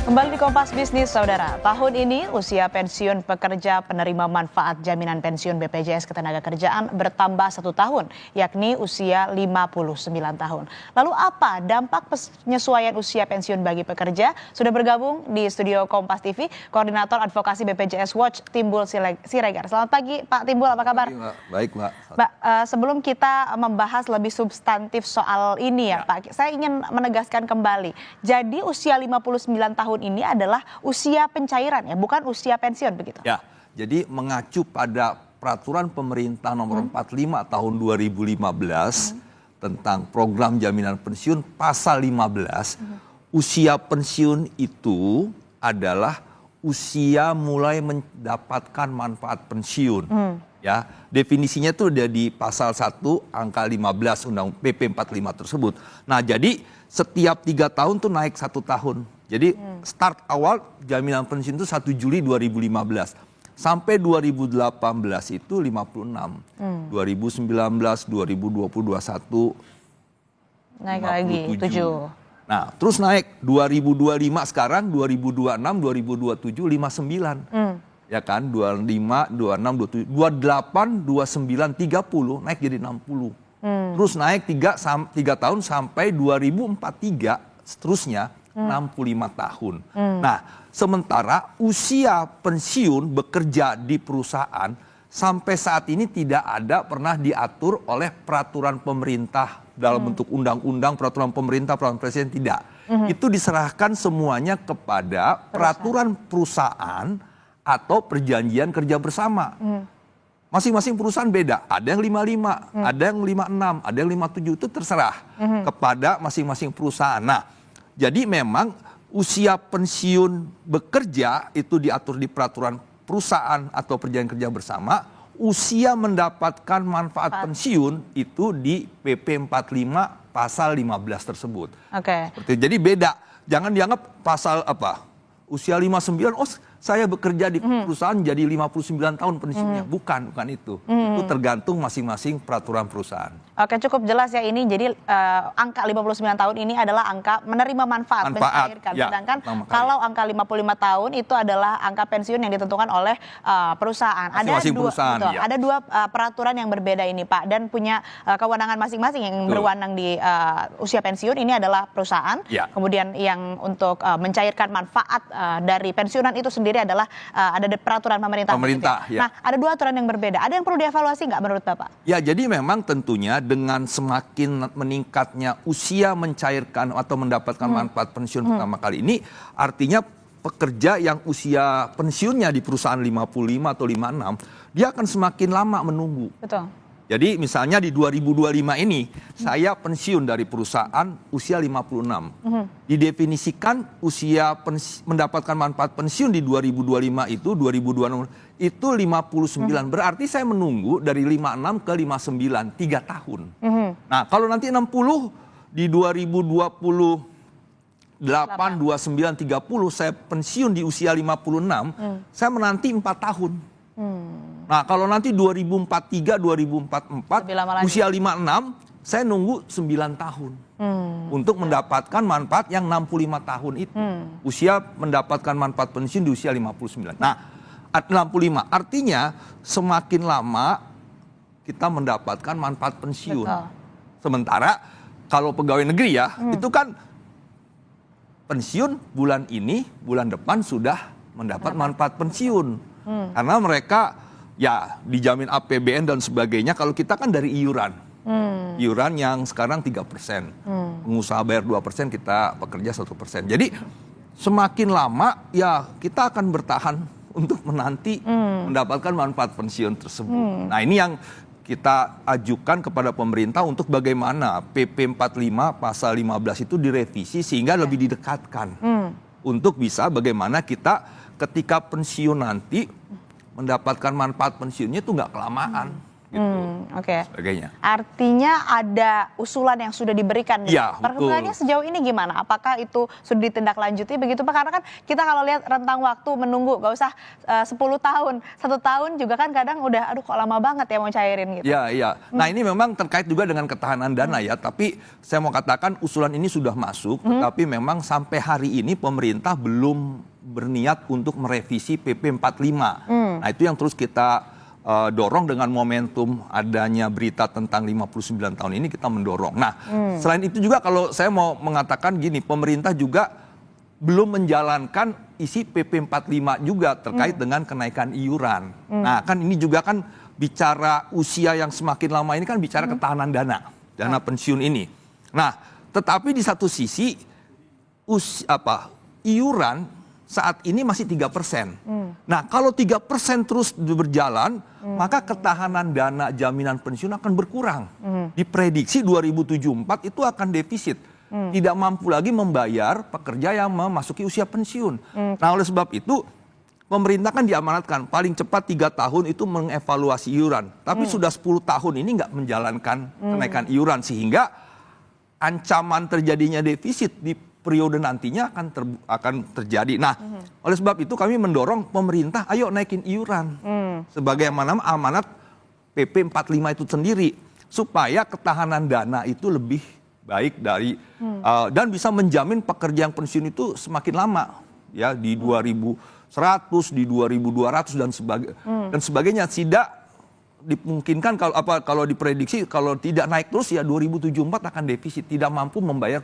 Kembali di Kompas Bisnis, Saudara. Tahun ini usia pensiun pekerja penerima manfaat jaminan pensiun BPJS Ketenagakerjaan bertambah 1 tahun, yakni usia 59 tahun. Lalu apa dampak penyesuaian usia pensiun bagi pekerja? Sudah bergabung di studio Kompas TV, Koordinator Advokasi BPJS Watch, Timbul Siregar. Selamat pagi, Pak Timbul, apa kabar? Baik, Mbak. Mbak, sebelum kita membahas lebih substantif soal ini ya, Pak, saya ingin menegaskan kembali. Jadi usia 59 tahun ini adalah usia pencairan ya, bukan usia pensiun begitu? Ya, jadi mengacu pada peraturan pemerintah nomor 45 tahun 2015 tentang program jaminan pensiun pasal 15, usia pensiun itu adalah usia mulai mendapatkan manfaat pensiun. Ya, definisinya itu ada di pasal 1 angka 15 Undang PP 45 tersebut. Nah, jadi setiap 3 tahun tuh naik 1 tahun. Jadi start awal jaminan pensiun itu 1 Juli 2015. Sampai 2018 itu 56. 2019, 2020, 2021 Naik lagi 7. Nah, terus naik 2025 sekarang 2026, 2027 59. Ya kan? 25, 26, 27, 28, 29, 30 naik jadi 60. Terus naik 3 tahun sampai 2043 seterusnya 65 tahun. Nah, sementara usia pensiun bekerja di perusahaan sampai saat ini tidak ada pernah diatur oleh peraturan pemerintah dalam bentuk undang-undang, peraturan pemerintah, peraturan presiden, tidak. Itu diserahkan semuanya kepada peraturan perusahaan atau perjanjian kerja bersama. Masing-masing perusahaan beda, ada yang 55, ada yang 56, ada yang 57, itu terserah kepada masing-masing perusahaan. Nah, jadi memang usia pensiun bekerja itu diatur di peraturan perusahaan atau perjanjian kerja bersama, usia mendapatkan manfaat pensiun itu di PP 45 pasal 15 tersebut. Oke. Jadi beda, jangan dianggap pasal apa, usia 59, oh saya bekerja di perusahaan jadi 59 tahun pensiunnya. Bukan itu. Itu tergantung masing-masing peraturan perusahaan. Oke, cukup jelas ya ini. Jadi angka 59 tahun ini adalah angka menerima manfaat mencairkan. Ya, sedangkan kalau angka 55 tahun itu adalah angka pensiun yang ditentukan oleh perusahaan. Masing-masing perusahaan. Betul, ada 2 peraturan yang berbeda ini, Pak, dan punya kewenangan masing-masing. Yang berwenang di usia pensiun ini adalah perusahaan. Kemudian yang untuk mencairkan manfaat dari pensiunan itu sendiri adalah ada peraturan pemerintah. Ya. Nah, ada 2 aturan yang berbeda. Ada yang perlu dievaluasi nggak menurut Bapak? Ya, jadi memang tentunya dengan semakin meningkatnya usia mencairkan atau mendapatkan manfaat pensiun pertama kali ini, artinya pekerja yang usia pensiunnya di perusahaan 55 atau 56, dia akan semakin lama menunggu. Betul. Jadi misalnya di 2025 ini, saya pensiun dari perusahaan usia 56. Didefinisikan usia mendapatkan manfaat pensiun di 2025 itu, 2026 itu 59. Berarti saya menunggu dari 56 ke 59, 3 tahun. Nah, kalau nanti 60 di 2028, 29, 30 saya pensiun di usia 56, saya menanti 4 tahun. Nah, kalau nanti 2043, 2044, usia 56, saya nunggu 9 tahun untuk mendapatkan manfaat yang 65 tahun itu. Usia mendapatkan manfaat pensiun di usia 59. Nah, 65 artinya semakin lama kita mendapatkan manfaat pensiun. Sementara kalau pegawai negeri ya, itu kan pensiun bulan ini, bulan depan sudah mendapat manfaat pensiun. Karena mereka ya dijamin APBN dan sebagainya. Kalau kita kan dari iuran. Iuran yang sekarang 3%. Pengusaha bayar 2%, kita pekerja 1%. Jadi semakin lama ya kita akan bertahan untuk menanti mendapatkan manfaat pensiun tersebut. Nah, ini yang kita ajukan kepada pemerintah untuk bagaimana PP 45 pasal 15 itu direvisi sehingga lebih didekatkan. Untuk bisa bagaimana kita ketika pensiun nanti mendapatkan manfaat pensiunnya itu nggak kelamaan gitu. Oke. Sebagainya. Artinya ada usulan yang sudah diberikan. Iya, Perkembangannya betul. sejauh ini gimana? Apakah itu sudah ditindaklanjuti begitu Pak? Karena kan kita kalau lihat rentang waktu menunggu, gak usah 10 tahun, 1 tahun juga kan kadang udah, aduh kok lama banget ya mau cairin gitu. Iya, iya. Nah ini memang terkait juga dengan ketahanan dana ya, tapi saya mau katakan usulan ini sudah masuk, tetapi memang sampai hari ini pemerintah belum berniat untuk merevisi PP 45. Nah itu yang terus kita dorong dengan momentum adanya berita tentang 59 tahun ini kita mendorong. Nah selain itu juga kalau saya mau mengatakan gini, pemerintah juga belum menjalankan isi PP 45 juga terkait dengan kenaikan iuran. Nah kan ini juga kan bicara usia yang semakin lama ini kan bicara ketahanan dana pensiun ini. Nah tetapi di satu sisi iuran saat ini masih 3%. Nah kalau 3% terus berjalan, maka ketahanan dana jaminan pensiun akan berkurang. Diprediksi 2074 itu akan defisit. Tidak mampu lagi membayar pekerja yang memasuki usia pensiun. Nah oleh sebab itu pemerintah kan diamanatkan paling cepat 3 tahun itu mengevaluasi iuran. Tapi sudah 10 tahun ini nggak menjalankan kenaikan iuran. Sehingga ancaman terjadinya defisit di periode nantinya akan terjadi. Nah, oleh sebab itu kami mendorong pemerintah, ayo naikin iuran. Sebagaimana amanat PP 45 itu sendiri. Supaya ketahanan dana itu lebih baik dari, dan bisa menjamin pekerja yang pensiun itu semakin lama. Ya, di 2100, di 2200 dan sebagainya. Tidak dimungkinkan kalau diprediksi, kalau tidak naik terus ya 2074 akan defisit. Tidak mampu membayar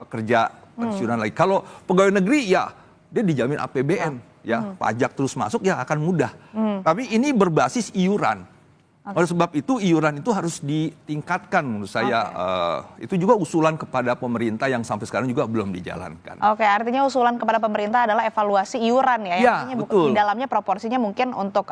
pekerja pensiunan lagi. Kalau pegawai negeri ya dia dijamin APBN, ya pajak terus masuk ya akan mudah. Tapi ini berbasis iuran. Oleh sebab itu iuran itu harus ditingkatkan menurut saya. Itu juga usulan kepada pemerintah yang sampai sekarang juga belum dijalankan. Oke, artinya usulan kepada pemerintah adalah evaluasi iuran ya. Ya, artinya betul. di dalamnya proporsinya mungkin untuk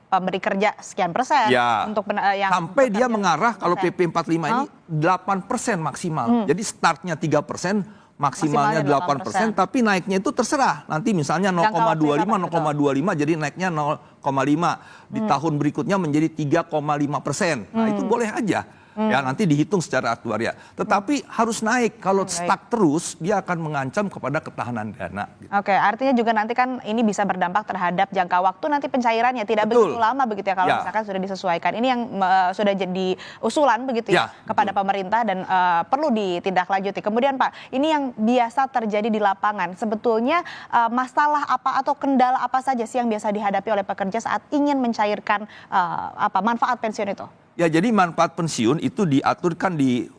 pemberi kerja sekian persen. Ya, untuk yang sampai dia mengarah kalau persen. PP 45 ini 8% maksimal. Jadi startnya 3%, maksimalnya 8%, tapi naiknya itu terserah. Nanti misalnya 0,25, 0,25 jadi naiknya 0,5. Di tahun berikutnya menjadi 3,5%. Nah itu boleh aja. Ya nanti dihitung secara aktuaria. Tetapi harus naik. Kalau stuck terus dia akan mengancam kepada ketahanan dana. Gitu. Oke, artinya juga nanti kan ini bisa berdampak terhadap jangka waktu nanti pencairannya tidak begitu lama begitu ya kalau misalkan sudah disesuaikan. Ini yang sudah jadi usulan begitu ya kepada pemerintah dan perlu ditindaklanjuti. Kemudian Pak, ini yang biasa terjadi di lapangan. Sebetulnya masalah apa atau kendala apa saja sih yang biasa dihadapi oleh pekerja saat ingin mencairkan manfaat pensiun itu? Ya jadi manfaat pensiun itu diaturkan di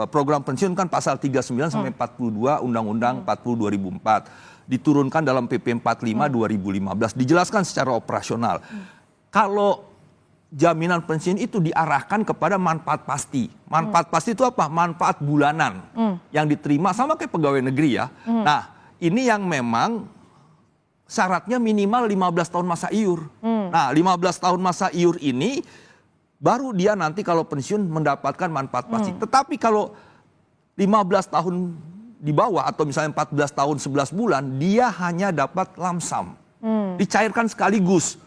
program pensiun kan pasal 39 sampai 42 Undang-Undang 40 2004. Diturunkan dalam PP 45 2015. Dijelaskan secara operasional. Kalau jaminan pensiun itu diarahkan kepada manfaat pasti. Manfaat pasti itu apa? Manfaat bulanan yang diterima sama kayak pegawai negeri ya. Nah ini yang memang syaratnya minimal 15 tahun masa iur. Nah 15 tahun masa iur ini baru dia nanti kalau pensiun mendapatkan manfaat pasti. Tetapi kalau 15 tahun di bawah atau misalnya 14 tahun 11 bulan, dia hanya dapat lamsam. Dicairkan sekaligus,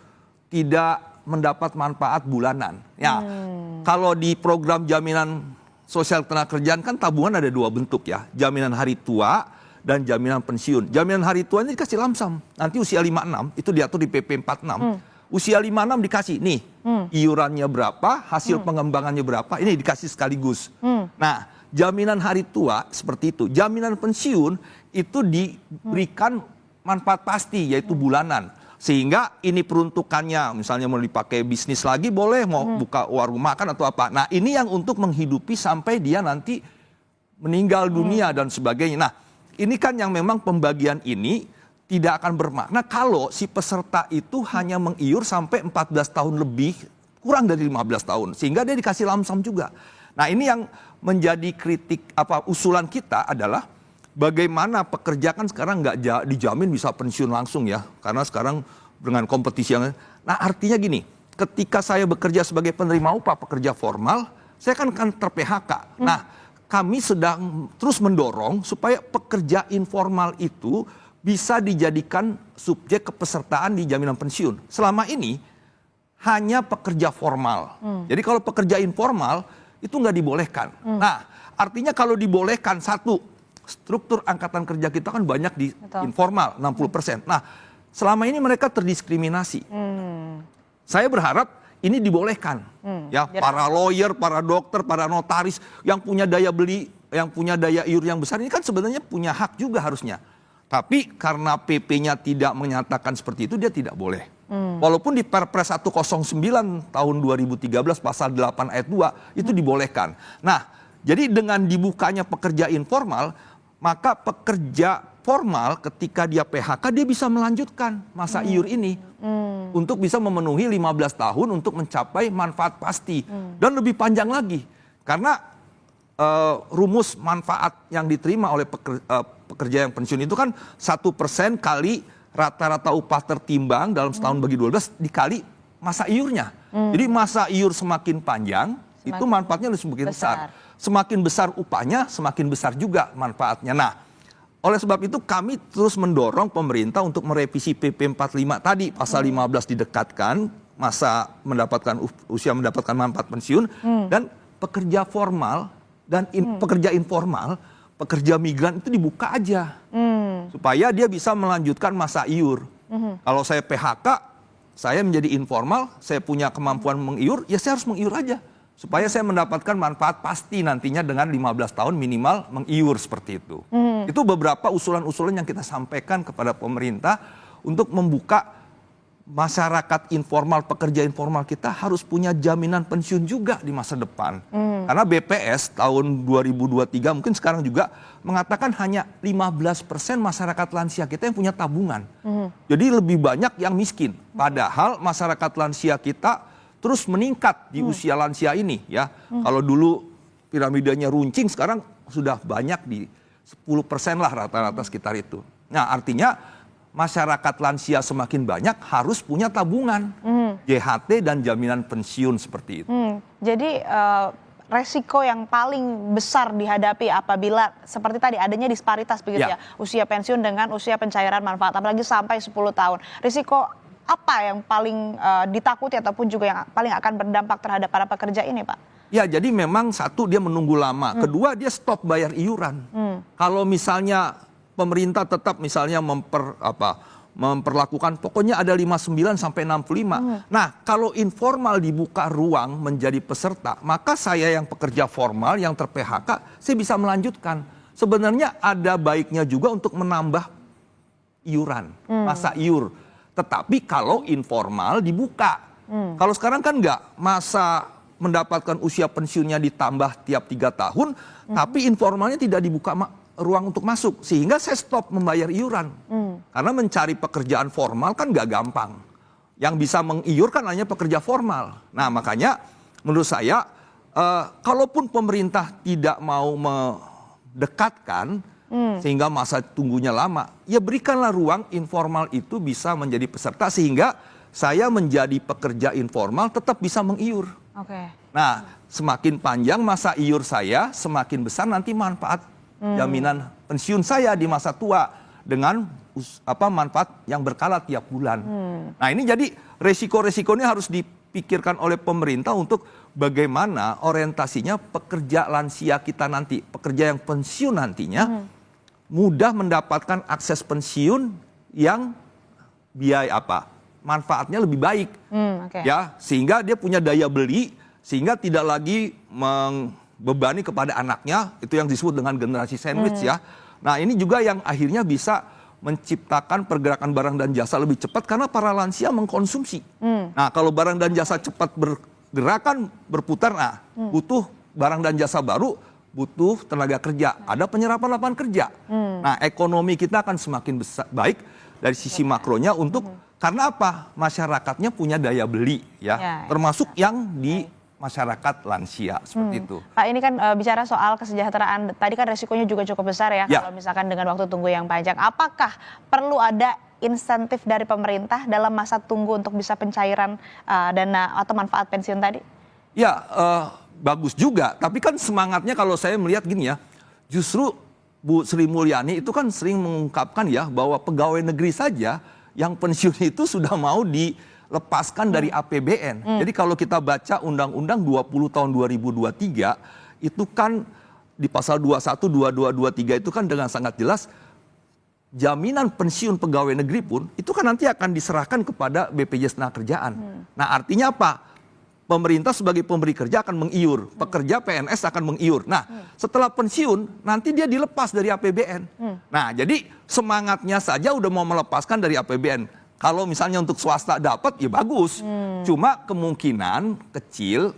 tidak mendapat manfaat bulanan. Ya, kalau di program jaminan sosial ketenagakerjaan kan tabungan ada 2 bentuk ya, jaminan hari tua dan jaminan pensiun. Jaminan hari tua ini dikasih lamsam. Nanti usia 56 itu diatur di PP 46. Usia 56 dikasih, nih iurannya berapa, hasil pengembangannya berapa, ini dikasih sekaligus. Nah, jaminan hari tua seperti itu. Jaminan pensiun itu diberikan manfaat pasti, yaitu bulanan. Sehingga ini peruntukannya, misalnya mau dipakai bisnis lagi boleh, mau buka warung makan atau apa. Nah, ini yang untuk menghidupi sampai dia nanti meninggal dunia dan sebagainya. Nah, ini kan yang memang pembagian ini tidak akan bermakna kalau si peserta itu hanya mengiur sampai 14 tahun lebih, kurang dari 15 tahun. Sehingga dia dikasih lamsam juga. Nah ini yang menjadi kritik, usulan kita adalah bagaimana pekerja kan sekarang nggak dijamin bisa pensiun langsung ya. Karena sekarang dengan kompetisi yang... Nah artinya gini, ketika saya bekerja sebagai penerima upah pekerja formal, saya kan ter-PHK. Nah kami sedang terus mendorong supaya pekerja informal itu bisa dijadikan subjek kepesertaan di jaminan pensiun. Selama ini hanya pekerja formal. Jadi kalau pekerja informal itu nggak dibolehkan. Nah, artinya kalau dibolehkan, satu, struktur angkatan kerja kita kan banyak di informal, 60%. Nah, selama ini mereka terdiskriminasi. Saya berharap ini dibolehkan. Ya, para lawyer, para dokter, para notaris yang punya daya beli, yang punya daya iur yang besar, ini kan sebenarnya punya hak juga harusnya. Tapi karena PP-nya tidak menyatakan seperti itu, dia tidak boleh. Walaupun di Perpres 109 tahun 2013 pasal 8 ayat 2 itu dibolehkan. Nah, jadi dengan dibukanya pekerja informal, maka pekerja formal ketika dia PHK dia bisa melanjutkan masa iur ini untuk bisa memenuhi 15 tahun untuk mencapai manfaat pasti dan lebih panjang lagi. Karena rumus manfaat yang diterima oleh pekerja yang pensiun itu kan 1% kali rata-rata upah tertimbang dalam setahun bagi 12 dikali masa iurnya. Jadi masa iur semakin panjang, itu manfaatnya semakin besar. Semakin besar upahnya, semakin besar juga manfaatnya. Nah, oleh sebab itu kami terus mendorong pemerintah untuk merevisi PP 45 tadi, pasal 15 didekatkan, masa mendapatkan usia mendapatkan manfaat pensiun, dan pekerja formal dan pekerja informal, pekerja migran itu dibuka aja. Supaya dia bisa melanjutkan masa iur. Kalau saya PHK, saya menjadi informal, saya punya kemampuan mengiur, ya saya harus mengiur aja. Supaya saya mendapatkan manfaat pasti nantinya dengan 15 tahun minimal mengiur seperti itu. Itu beberapa usulan-usulan yang kita sampaikan kepada pemerintah untuk membuka masyarakat informal, pekerja informal kita harus punya jaminan pensiun juga di masa depan. Karena BPS tahun 2023 mungkin sekarang juga mengatakan hanya 15% masyarakat lansia kita yang punya tabungan. Jadi lebih banyak yang miskin. Padahal masyarakat lansia kita terus meningkat di usia lansia ini ya. Kalau dulu piramidanya runcing, sekarang sudah banyak di 10% lah rata-rata sekitar itu. Nah, artinya masyarakat lansia semakin banyak harus punya tabungan, JHT dan jaminan pensiun seperti itu. Jadi resiko yang paling besar dihadapi apabila seperti tadi adanya disparitas begitu ya, usia pensiun dengan usia pencairan manfaat, apalagi sampai 10 tahun. Risiko apa yang paling ditakuti ataupun juga yang paling akan berdampak terhadap para pekerja ini, Pak? Ya, jadi memang satu dia menunggu lama, kedua dia stop bayar iuran. Kalau misalnya pemerintah tetap misalnya memperlakukan pokoknya ada 59 sampai 65. Nah, kalau informal dibuka ruang menjadi peserta, maka saya yang pekerja formal yang ter-PHK, saya bisa melanjutkan. Sebenarnya ada baiknya juga untuk menambah iuran, masa iur. Tetapi kalau informal dibuka. Kalau sekarang kan enggak, masa mendapatkan usia pensiunnya ditambah tiap 3 tahun, tapi informalnya tidak dibuka ruang untuk masuk, sehingga saya stop membayar iuran. Karena mencari pekerjaan formal kan gak gampang. Yang bisa mengiur kan hanya pekerja formal. Nah, makanya menurut saya, kalaupun pemerintah tidak mau mendekatkan sehingga masa tunggunya lama, ya berikanlah ruang informal itu bisa menjadi peserta sehingga saya menjadi pekerja informal tetap bisa mengiur. Nah, semakin panjang masa iur saya, semakin besar nanti manfaat jaminan pensiun saya di masa tua dengan manfaat yang berkala tiap bulan. Nah, ini jadi resiko-resikonya harus dipikirkan oleh pemerintah untuk bagaimana orientasinya pekerja lansia kita nanti, pekerja yang pensiun nantinya mudah mendapatkan akses pensiun yang manfaatnya lebih baik. Ya, sehingga dia punya daya beli, sehingga tidak lagi membebani kepada anaknya, itu yang disebut dengan generasi sandwich ya. Nah, ini juga yang akhirnya bisa menciptakan pergerakan barang dan jasa lebih cepat karena para lansia mengkonsumsi. Nah, kalau barang dan jasa cepat bergerakan, berputar, butuh barang dan jasa baru, butuh tenaga kerja, ada penyerapan lapangan kerja. Nah, ekonomi kita akan semakin baik dari sisi makronya karena apa? Masyarakatnya punya daya beli ya. Termasuk yang di masyarakat lansia seperti itu. Pak, ini kan bicara soal kesejahteraan, tadi kan resikonya juga cukup besar ya kalau misalkan dengan waktu tunggu yang panjang. Apakah perlu ada insentif dari pemerintah dalam masa tunggu untuk bisa pencairan dana atau manfaat pensiun tadi? Ya, bagus juga. Tapi kan semangatnya kalau saya melihat gini ya, justru Bu Sri Mulyani itu kan sering mengungkapkan ya bahwa pegawai negeri saja yang pensiun itu sudah mau lepaskan dari APBN. Jadi kalau kita baca Undang-Undang 20 tahun 2023 itu kan di pasal 21, 22, 23 itu kan dengan sangat jelas jaminan pensiun pegawai negeri pun itu kan nanti akan diserahkan kepada BPJS Tenagakerjaan. Nah, artinya apa? Pemerintah sebagai pemberi kerja akan mengiur, pekerja PNS akan mengiur. Nah, setelah pensiun nanti dia dilepas dari APBN. Nah, jadi semangatnya saja udah mau melepaskan dari APBN. Kalau misalnya untuk swasta dapat ya bagus. Cuma kemungkinan kecil,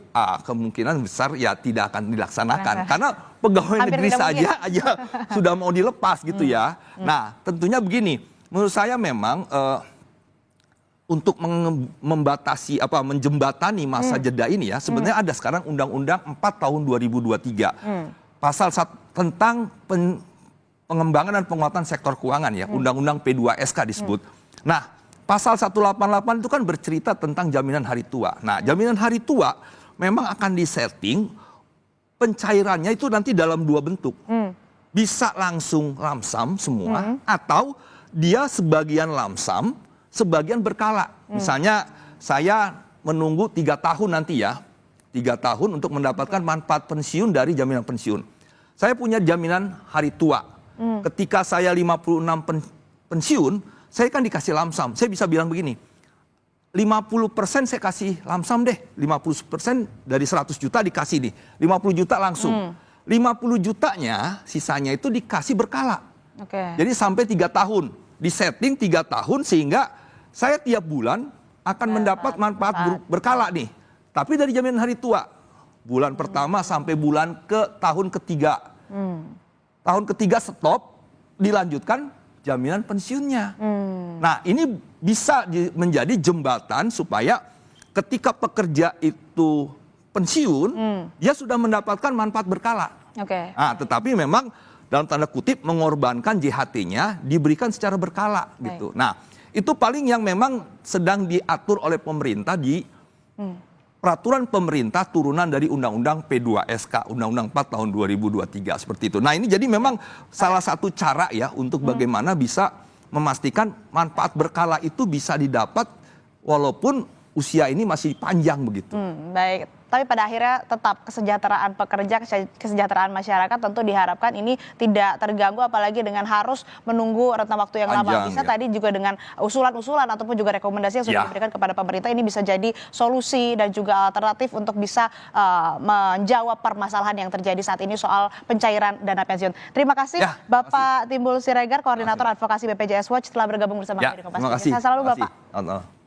kemungkinan besar ya tidak akan dilaksanakan. Karena pegawai negeri saja aja sudah mau dilepas gitu ya. Nah, tentunya begini, menurut saya memang untuk membatasi menjembatani masa jeda ini ya, sebenarnya ada sekarang Undang-Undang 4 tahun 2023. Pasal tentang pengembangan dan penguatan sektor keuangan ya, Undang-Undang P2SK disebut. Nah, pasal 188 itu kan bercerita tentang jaminan hari tua. Nah, jaminan hari tua memang akan disetting pencairannya itu nanti dalam dua bentuk. Bisa langsung lamsam semua atau dia sebagian lamsam, sebagian berkala. Misalnya saya menunggu 3 tahun nanti ya. 3 tahun untuk mendapatkan manfaat pensiun dari jaminan pensiun. Saya punya jaminan hari tua. Ketika saya 56 pensiun, saya kan dikasih lamsam. Saya bisa bilang begini, 50% saya kasih lamsam deh. 50% dari 100 juta dikasih nih. 50 juta langsung. 50 jutanya sisanya itu dikasih berkala. Jadi sampai 3 tahun. Disetting 3 tahun sehingga saya tiap bulan akan mendapat manfaat berkala nih. Tapi dari jaminan hari tua. Bulan pertama sampai bulan ke tahun ketiga. Tahun ketiga stop, dilanjutkan jaminan pensiunnya. Nah, ini bisa menjadi jembatan supaya ketika pekerja itu pensiun, dia sudah mendapatkan manfaat berkala. Nah, tetapi memang dalam tanda kutip mengorbankan JHT-nya diberikan secara berkala gitu. Nah, itu paling yang memang sedang diatur oleh pemerintah di peraturan pemerintah turunan dari Undang-Undang P2SK, Undang-Undang 4 tahun 2023 seperti itu. Nah, ini jadi memang salah satu cara ya untuk bagaimana bisa memastikan manfaat berkala itu bisa didapat walaupun usia ini masih panjang begitu. Baik, tapi pada akhirnya tetap kesejahteraan pekerja, kesejahteraan masyarakat tentu diharapkan ini tidak terganggu apalagi dengan harus menunggu rentang waktu yang lama. Bisa tadi juga dengan usulan-usulan ataupun juga rekomendasi yang sudah diberikan kepada pemerintah ini bisa jadi solusi dan juga alternatif untuk bisa menjawab permasalahan yang terjadi saat ini soal pencairan dana pensiun. Terima kasih Bapak Timbul Siregar, Koordinator Advokasi BPJS Watch telah bergabung bersama kami di Kompas TV. Sehat selalu Bapak.